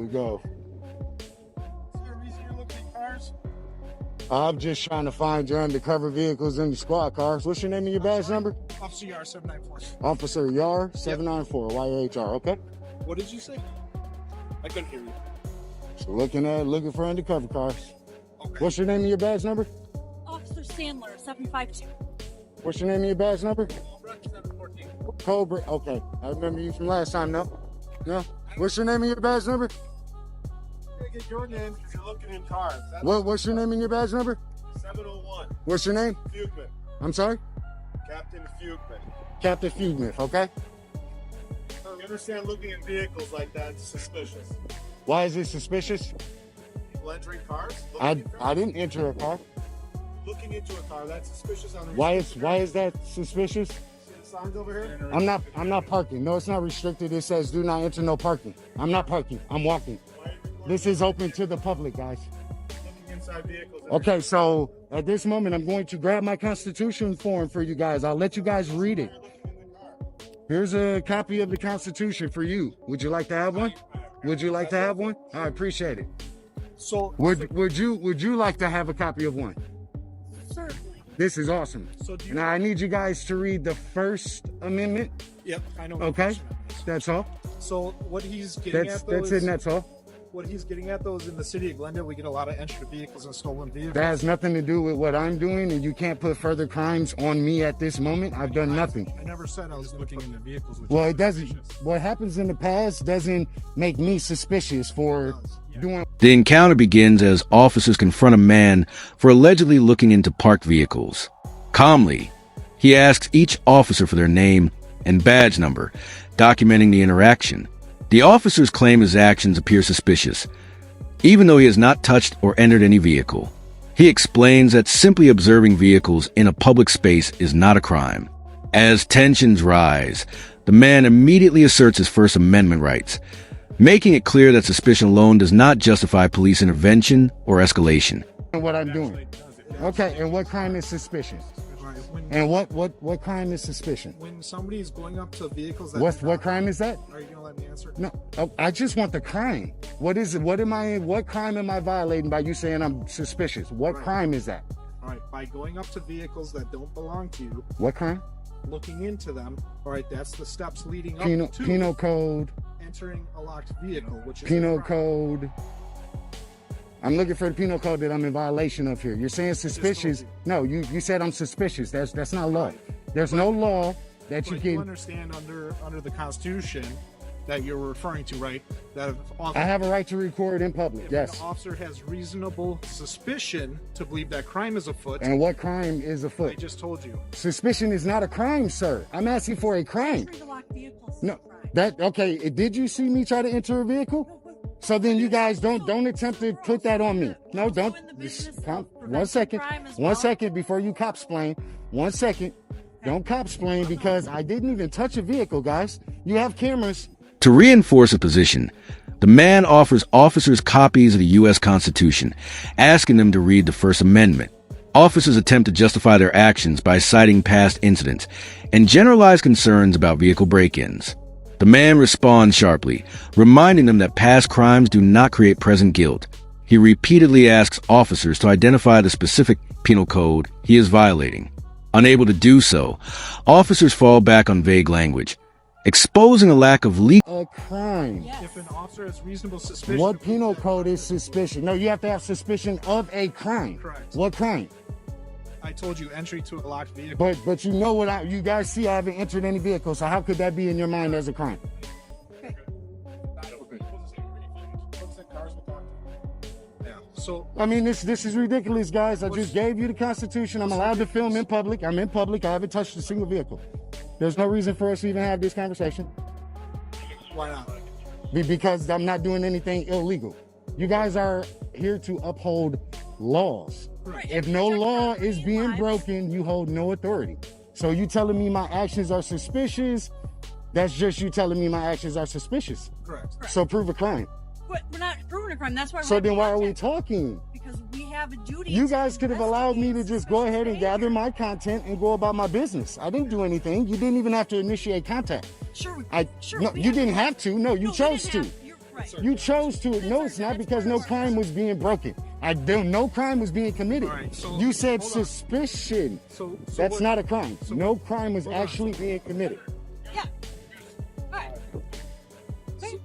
go. Is there a reason you're looking at cars? I'm just trying to find your undercover vehicles in the squad cars. What's your name and your badge number? Officer Yar 794. Officer Yar 794 YHR. Okay. What did you say? I couldn't hear you. So looking for undercover cars. Okay. What's your name and your badge number? Officer Sandler 752. What's your name and your badge number? 714. Cobra. Okay. I remember you from last time. No. What's your name and your badge number? I'm gonna get your name because you're looking in cars. What's your name and your badge number? 701. What's your name? Fugman. I'm sorry? Captain Fugman. Captain Fugman, okay? You understand looking in vehicles like that is suspicious. Why is it suspicious? People entering cars? I didn't enter a car. Looking into a car, that's suspicious on the Why is that suspicious? See the signs over here? I'm not parking. No, it's not restricted. It says do not enter, no parking. I'm not parking. I'm walking. This is open to the public, guys. Looking inside vehicles. Okay, so at this moment, I'm going to grab my Constitution form for you guys. I'll let you guys read it. Here's a copy of the Constitution for you. Would you like to have one? Would you like to have one? I appreciate it. So Would you like to have a copy of one? Certainly. This is awesome. So do you, Now I need you guys to read the First Amendment. Yep, I know. Okay, that's all. So what he's getting at though That's is, it, and that's all. what he's getting at though is in the city of Glendale, we get a lot of entry vehicles and stolen vehicles. That has nothing to do with what I'm doing, and you can't put further crimes on me at this moment. I've done nothing. I never said I was looking into vehicles. Which Well, is it doesn't. suspicious. What happens in the past doesn't make me suspicious for doing. The encounter begins as officers confront a man for allegedly looking into parked vehicles. Calmly, he asks each officer for their name and badge number, documenting the interaction. The officers claim his actions appear suspicious, even though he has not touched or entered any vehicle. He explains that simply observing vehicles in a public space is not a crime. As tensions rise, the man immediately asserts his First Amendment rights, making it clear that suspicion alone does not justify police intervention or escalation. What I'm doing. Okay, and what crime is suspicion? And what crime is suspicion? When somebody's going up to vehicles that What crime is that? Are you gonna let me answer? No, I just want the crime. What is it? What crime am I violating by you saying I'm suspicious? What crime is that? All right, by going up to vehicles that don't belong to you, What crime? looking into them, all right, that's the steps leading up to Penal code. entering a locked vehicle, which is Penal a crime. code. I'm looking for the penal code that I'm in violation of here. You're saying suspicious. No, you said I'm suspicious. That's not law. There's no law that you But you can. understand under the Constitution that you're referring to, right? That if I have a right to record in public. if Yes. an officer has reasonable suspicion to believe that crime is afoot, And what crime is I afoot? just told you. Suspicion is not a crime, sir. I'm asking for a crime. Entry to locked vehicles. No, okay. Did you see me try to enter a vehicle? So then you guys don't attempt to put that on me. No, don't. One second. One second before you cop explain. 1 second. Don't cop explain because I didn't even touch a vehicle, guys. You have cameras. To reinforce a position, the man offers officers copies of the U.S. Constitution, asking them to read the First Amendment. Officers attempt to justify their actions by citing past incidents and generalized concerns about vehicle break-ins. The man responds sharply, reminding them that past crimes do not create present guilt. He repeatedly asks officers to identify the specific penal code he is violating. Unable to do so, officers fall back on vague language, exposing a lack of legal. A crime. Yes. If an officer has reasonable suspicion, What penal code is suspicion? No, you have to have suspicion of a crime. Correct. What crime? I told you entry to a locked vehicle. But you know what you guys see, I haven't entered any vehicle, so how could that be in your mind as a crime? Yeah. So I mean, this is ridiculous, guys. I just gave you the Constitution. I'm allowed to film in public. I'm in public. I haven't touched a single vehicle. There's no reason for us to even have this conversation why not? because I'm not doing anything illegal. You guys are here to uphold laws. Right. If no Check law out is the being lives. broken, you hold no authority. So you telling me my actions are suspicious? That's just you telling me my actions are suspicious. Correct. So prove a crime. But we're not proving a crime. That's why. So we're then why are we contact. talking? Because we have a duty. You to guys could have allowed me to investigate just go ahead and suspicious gather behavior. my content and go about my business. I didn't do anything. You didn't even have to initiate contact. Sure. No, Sure. you didn't have to. No, you No, we chose didn't to. have- you're Right. You chose to. No, it's not, because no crime was being broken. No crime was being committed. All right, so You said hold on. suspicion. So That's what- not a crime. so- No crime was hold on. actually being committed. Yeah. All right. See,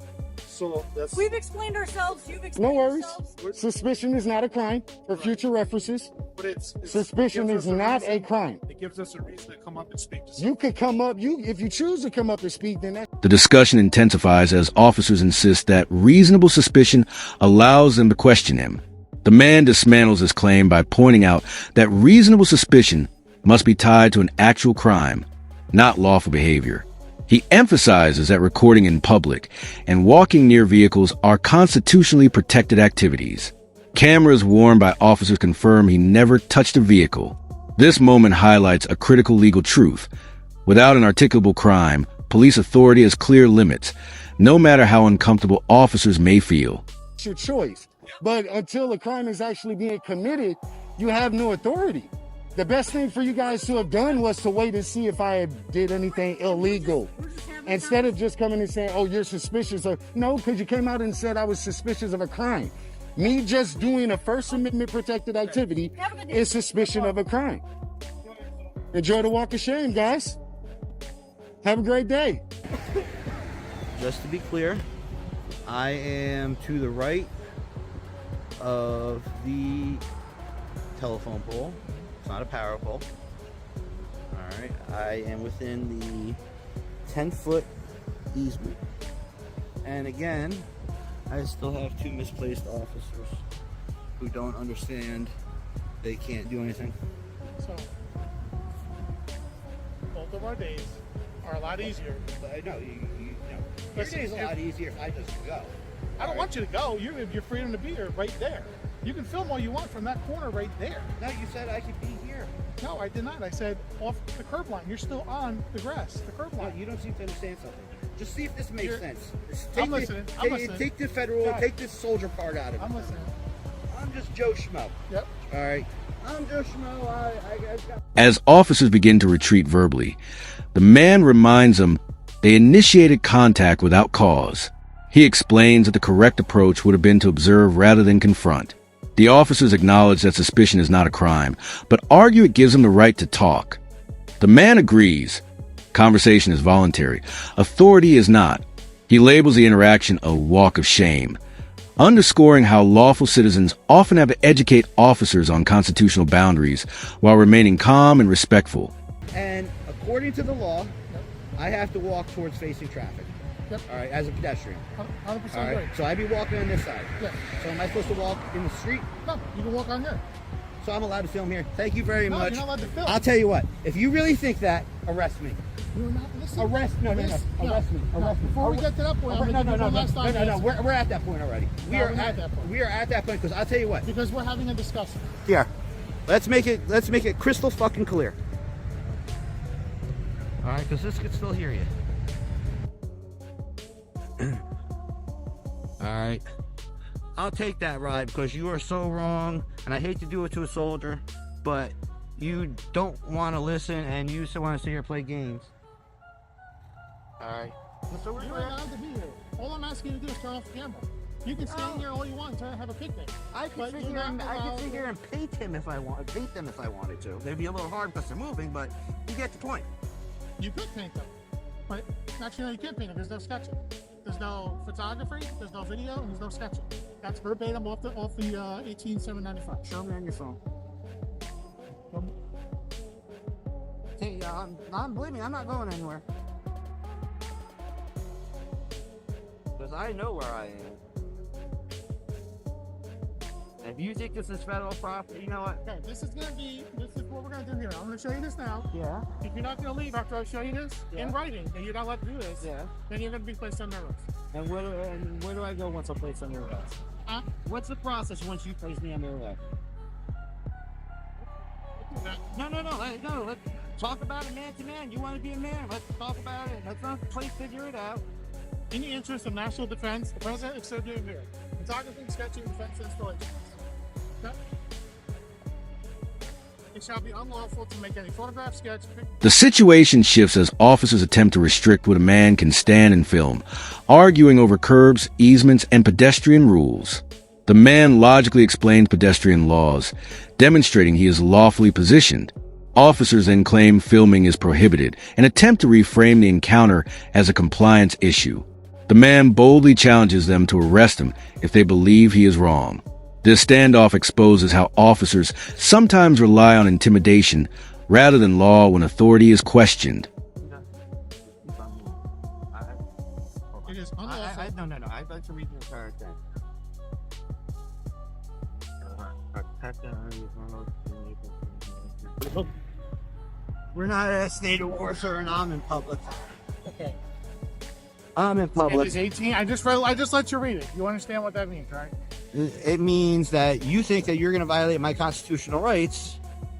So that's we've explained ourselves. You've No explained worries. yourselves. Suspicion is not a crime. For future references, but it's suspicion it gives is us not a reason- crime. It gives us a reason to come up and speak to You could come up. If you choose to come up and speak, then that's The discussion intensifies as officers insist that reasonable suspicion allows them to question him. The man dismantles his claim by pointing out that reasonable suspicion must be tied to an actual crime, not lawful behavior. He emphasizes that recording in public and walking near vehicles are constitutionally protected activities. Cameras worn by officers confirm he never touched a vehicle. This moment highlights a critical legal truth. Without an articulable crime, police authority has clear limits, no matter how uncomfortable officers may feel. your choice. But until a crime is actually being committed, you have no authority. The best thing for you guys to have done was to wait and see if I did anything illegal. Instead of just coming and saying, oh, you're suspicious of, no, because you came out and said I was suspicious of a crime. Me just doing a First Amendment protected activity is suspicion of a crime. Enjoy the walk of shame, guys. Have a great day. Just to be clear, I am to the right of the telephone pole. It's not a power pole. Alright, I am within the 10-foot easement. And again, I still have two misplaced officers who don't understand they can't do anything. So, both of our days are a lot easier. But no, your Listen, day's a lot easier if I just go. I don't want you to go. You have your freedom to be here right there. You can film all you want from that corner right there. No, you said I could be here. No, I did not. I said off the curb line. You're still on the grass, the curb No, line. you don't seem to understand something. Just see if this makes You're- sense. Just I'm the- listening. I'm listening. Take the federal, Got it. take this soldier part out of it. I'm listening. I'm just Joe Schmo. Yep. All right. I'm Joe Schmo. I got... As officers begin to retreat verbally, the man reminds them they initiated contact without cause. He explains that the correct approach would have been to observe rather than confront. The officers acknowledge that suspicion is not a crime, but argue it gives them the right to talk. The man agrees. Conversation is voluntary. Authority is not. He labels the interaction a walk of shame, underscoring how lawful citizens often have to educate officers on constitutional boundaries while remaining calm and respectful. And according to the law, I have to walk towards facing traffic. Yep. All right, as a pedestrian. 100% All right. right. So I'd be walking on this side. Yeah. So am I supposed to walk in the street? No, you can walk on here. So I'm allowed to film here. Thank you very No, much. you're not allowed to film. I'll tell you what. If you really think that, arrest me. You're not listening. Arrest me. Arrest me. No, Arrest me. Before we get to that point, I'm No, gonna give you one last time. no. We're at that point already. No, we're not at that point. We are at that point because I'll tell you what. Because we're having a discussion. Here, let's make it crystal fucking clear. All right, because this could still hear you. All right, I'll take that ride because you are so wrong, and I hate to do it to a soldier, but you don't want to listen, and you still want to sit here and play games. All right. So we're You're allowed to be here. All I'm asking you to do is turn off the camera. You can stand here all you want and try to have a picnic. I could But sit you're here and not I could allowed sit here and paint them if I wanted to. They'd be a little hard because they're moving, but you get the point. You could paint them. But actually, no, you can't paint them. There's no sketching. There's no photography, there's no video, and there's no sketching. That's verbatim off the 18795. Show me on your phone. Hey, believe me, I'm not going anywhere. Because I know where I am. And if you think this is federal property, you know what? Okay, this is what we're gonna do here. I'm gonna show you this now. Yeah. If you're not gonna leave after I show you this Yeah. in writing, and you're not allowed to do this, Yeah. then you're gonna be placed under arrest. And where do I go once I'm placed under arrest? What's the process once you place me under arrest? No. Let's talk about it man to man. You want to be a man? Let's talk about it. Let's not figure it out. In the interest of national defense, the president is so doing here. Photography, sketching, defense installations. Okay? It shall be unlawful to make any photograph, sketch, The situation shifts as officers attempt to restrict what a man can stand and film, arguing over curbs, easements, and pedestrian rules. The man logically explains pedestrian laws, demonstrating he is lawfully positioned. Officers then claim filming is prohibited and attempt to reframe the encounter as a compliance issue. The man boldly challenges them to arrest him if they believe he is wrong. This standoff exposes how officers sometimes rely on intimidation rather than law when authority is questioned. it is unlawful. No. I'd like to read the entire thing. We're not at a state of war, sir, and I'm in public. Okay. I'm in It public. is 18. I just let you read it. You understand what that means, right? It means that you think that you're going to violate my constitutional rights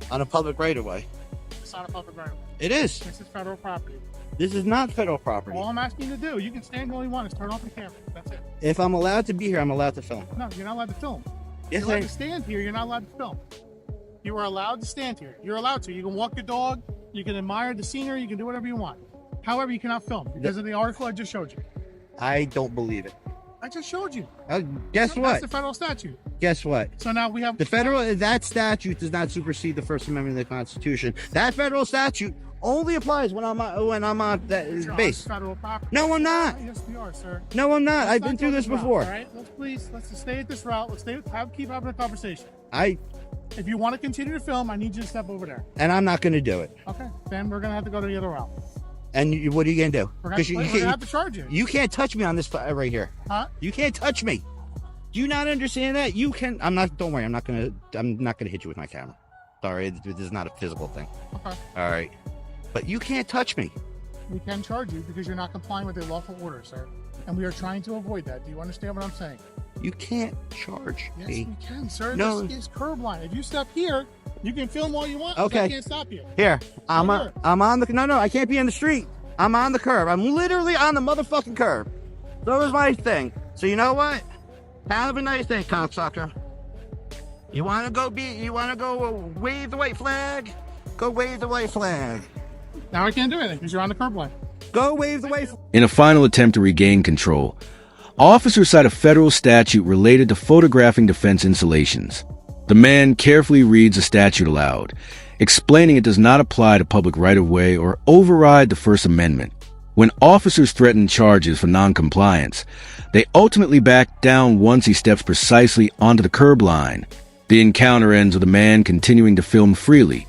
on a public right-of-way. It's not a public right. It is. This is federal property. This is not federal property. All I'm asking you to do, you can stand all you want, is turn off the camera. That's it. If I'm allowed to be here, I'm allowed to film. No, you're not allowed to film. Yes, You're allowed I. to stand here. You're not allowed to film. You are allowed to stand here. You're allowed to. You can walk your dog. You can admire the scenery. You can do whatever you want. However, you cannot film because of the article I just showed you. I don't believe it. I just showed you. Guess That's what? the federal statute. Guess what? So now we have The federal that statute does not supersede the First Amendment of the Constitution. That federal statute only applies when I'm on that You're on base. federal property. No, I'm not. Yes, we are, sir. No, I'm not. I've Let's been not through go this route, before. All right, let's just stay at this route. Let's keep having a conversation. I If you want to continue to film, I need you to step over there. and I'm not going to do it. Okay, then we're gonna have to go to the other route. And what are you going to do? We're gonna, 'Cause we're gonna have to charge you. you can't touch me on this right here. Huh? You can't touch me. Do you not understand that? You can. I'm not. Don't worry. I'm not gonna hit you with my camera. Sorry, this is not a physical thing. Okay. All right. But you can't touch me. We can charge you because you're not complying with a lawful order, sir. And we are trying to avoid that. Do you understand what I'm saying? You can't charge Yes, me. we can, sir. No. This is curb line. If you step here, you can film all you want. Okay. I can't stop you. Here, I'm Here. on the. No, I can't be in the street. I'm on the curb. I'm literally on the motherfucking curb. So is my thing. So you know what? Have a nice day, cocksucker. You wanna go wave the white flag? Go wave the white flag. Now I can't do anything because you're on the curb line. Go wave the white flag. In a final attempt to regain control, officers cite a federal statute related to photographing defense installations. The man carefully reads the statute aloud, explaining it does not apply to public right-of-way or override the First Amendment. When officers threaten charges for noncompliance, they ultimately back down once he steps precisely onto the curb line. The encounter ends with the man continuing to film freely,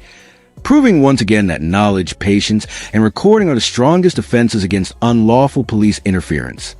proving once again that knowledge, patience, and recording are the strongest defenses against unlawful police interference.